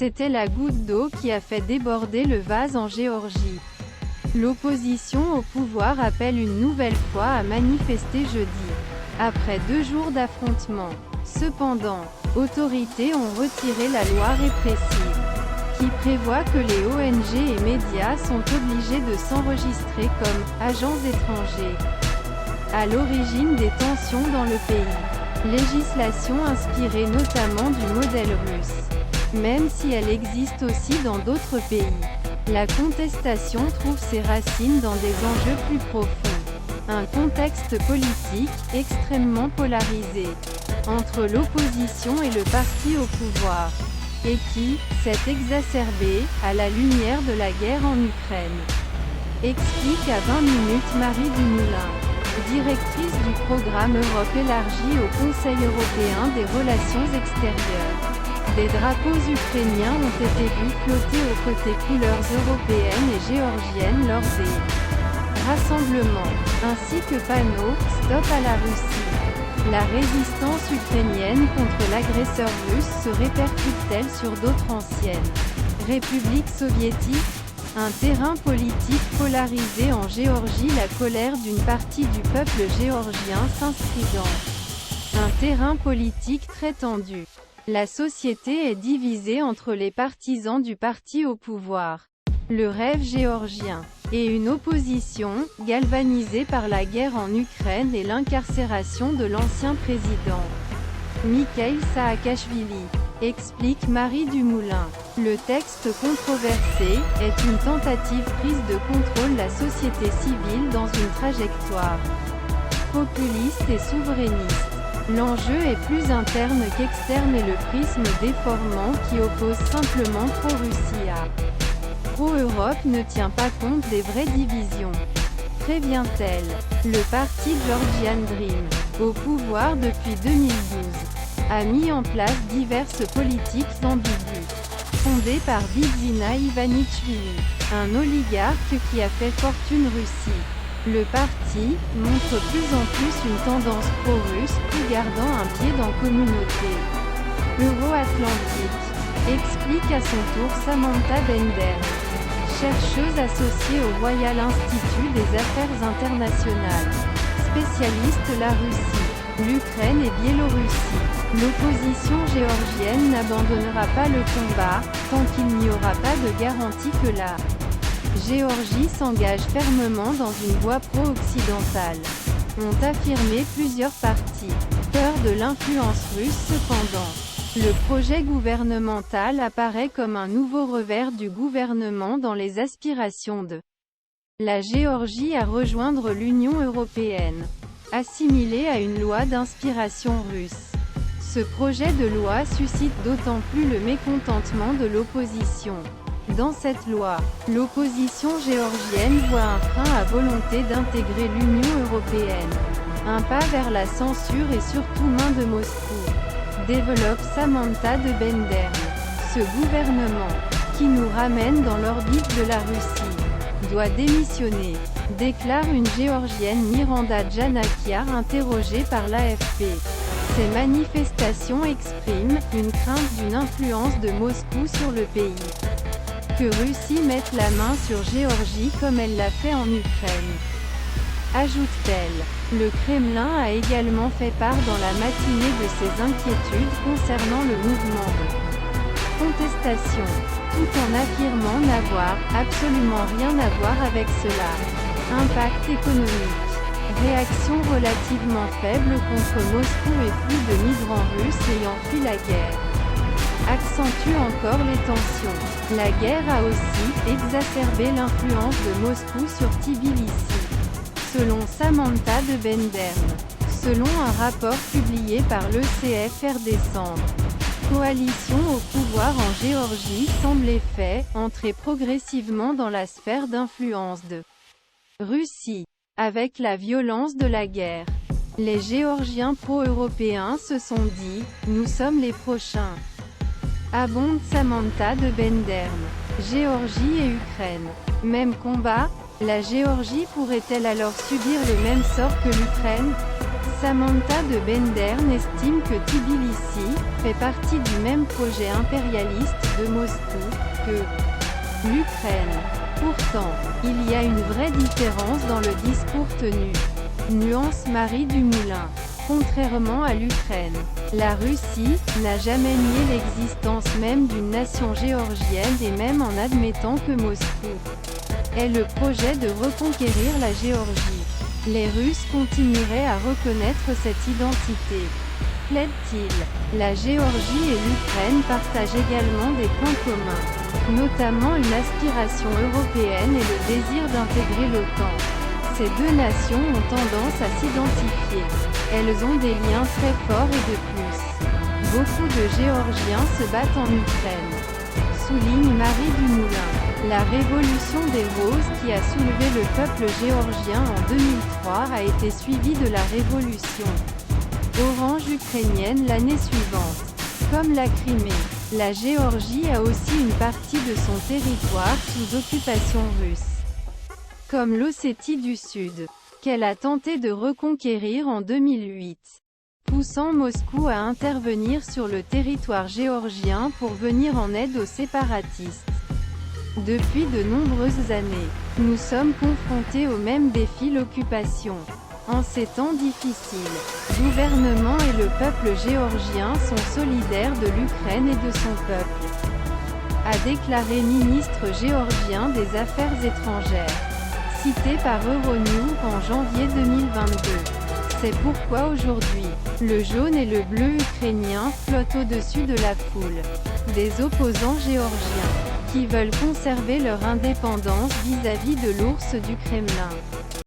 C'était la goutte d'eau qui a fait déborder le vase en Géorgie. L'opposition au pouvoir appelle une nouvelle fois à manifester jeudi, après 2 jours d'affrontements. Cependant, autorités ont retiré la loi répressive, qui prévoit que les ONG et médias sont obligés de s'enregistrer comme « agents étrangers » à l'origine des tensions dans le pays. Législation inspirée notamment du modèle russe. Même si elle existe aussi dans d'autres pays, la contestation trouve ses racines dans des enjeux plus profonds. Un contexte politique extrêmement polarisé entre l'opposition et le parti au pouvoir, et qui s'est exacerbé à la lumière de la guerre en Ukraine. Explique à 20 minutes Marie Dumoulin, directrice du programme Europe élargie au Conseil européen des relations extérieures. Des drapeaux ukrainiens ont été vus flotter aux côtés couleurs européennes et géorgiennes lors des rassemblements, ainsi que panneaux « Stop à la Russie ». La résistance ukrainienne contre l'agresseur russe se répercute-t-elle sur d'autres anciennes républiques soviétiques? Un terrain politique polarisé en Géorgie. La colère d'une partie du peuple géorgien s'inscrit dans un terrain politique très tendu. La société est divisée entre les partisans du parti au pouvoir, le rêve géorgien, et une opposition, galvanisée par la guerre en Ukraine et l'incarcération de l'ancien président, Mikhail Saakashvili. Explique Marie Dumoulin. Le texte controversé est une tentative prise de contrôle de la société civile dans une trajectoire populiste et souverainiste. L'enjeu est plus interne qu'externe et le prisme déformant qui oppose simplement pro-Russie à pro-Europe ne tient pas compte des vraies divisions. Prévient-elle. Le parti Georgian Dream, au pouvoir depuis 2012, a mis en place diverses politiques ambiguës. Fondé par Bidzina Ivanichvili, un oligarque qui a fait fortune Russie, le parti montre plus en plus une tendance pro-russe, tout gardant un pied dans communauté euro-atlantique. Explique à son tour Samantha Bender, chercheuse associée au Royal Institute des Affaires internationales, spécialiste la Russie, l'Ukraine et Biélorussie. L'opposition géorgienne n'abandonnera pas le combat, tant qu'il n'y aura pas de garantie que la Géorgie s'engage fermement dans une voie pro-occidentale, ont affirmé plusieurs partis. Peur de l'influence russe cependant. Le projet gouvernemental apparaît comme un nouveau revers du gouvernement dans les aspirations de la Géorgie à rejoindre l'Union européenne, assimilée à une loi d'inspiration russe. Ce projet de loi suscite d'autant plus le mécontentement de l'opposition. Dans cette loi, l'opposition géorgienne voit un frein à volonté d'intégrer l'Union européenne. Un pas vers la censure et surtout main de Moscou. Développe Samantha de Bender. Ce gouvernement, qui nous ramène dans l'orbite de la Russie, doit démissionner, déclare une Géorgienne Miranda Janakia interrogée par l'AFP. Ces manifestations expriment une crainte d'une influence de Moscou sur le pays. Que Russie mette la main sur Géorgie comme elle l'a fait en Ukraine. Ajoute-t-elle. Le Kremlin a également fait part dans la matinée de ses inquiétudes concernant le mouvement de contestation, tout en affirmant n'avoir absolument rien à voir avec cela. Impact économique. Réaction relativement faible contre Moscou et flux de migrants russes ayant fui la guerre accentue encore les tensions. La guerre a aussi exacerbé l'influence de Moscou sur Tbilissi. Selon Samantha de Bendern. Selon un rapport publié par l'ECFR décembre. Coalition au pouvoir en Géorgie semble effet entrer progressivement dans la sphère d'influence de Russie. Avec la violence de la guerre, les Géorgiens pro-européens se sont dit « Nous sommes les prochains ». Abonde Samantha de Bendern. Géorgie et Ukraine. Même combat? La Géorgie pourrait-elle alors subir le même sort que l'Ukraine? Samantha de Bendern estime que Tbilissi fait partie du même projet impérialiste de Moscou que l'Ukraine. Pourtant, il y a une vraie différence dans le discours tenu. Nuance Marie Dumoulin. Contrairement à l'Ukraine, la Russie n'a jamais nié l'existence même d'une nation géorgienne et même en admettant que Moscou ait le projet de reconquérir la Géorgie. Les Russes continueraient à reconnaître cette identité. Plaide-t-il. La Géorgie et l'Ukraine partagent également des points communs, notamment une aspiration européenne et le désir d'intégrer l'OTAN. Ces deux nations ont tendance à s'identifier. Elles ont des liens très forts et de plus, beaucoup de Géorgiens se battent en Ukraine. Souligne Marie Dumoulin. La révolution des Roses qui a soulevé le peuple géorgien en 2003 a été suivie de la révolution orange ukrainienne l'année suivante. Comme la Crimée, la Géorgie a aussi une partie de son territoire sous occupation russe. Comme l'Ossétie du Sud, qu'elle a tenté de reconquérir en 2008, poussant Moscou à intervenir sur le territoire géorgien pour venir en aide aux séparatistes. Depuis de nombreuses années, nous sommes confrontés au même défi, l'occupation. En ces temps difficiles, gouvernement et le peuple géorgien sont solidaires de l'Ukraine et de son peuple, a déclaré ministre géorgien des Affaires étrangères, cité par Euronews en janvier 2022. C'est pourquoi aujourd'hui, le jaune et le bleu ukrainien flottent au-dessus de la foule des opposants géorgiens, qui veulent conserver leur indépendance vis-à-vis de l'ours du Kremlin.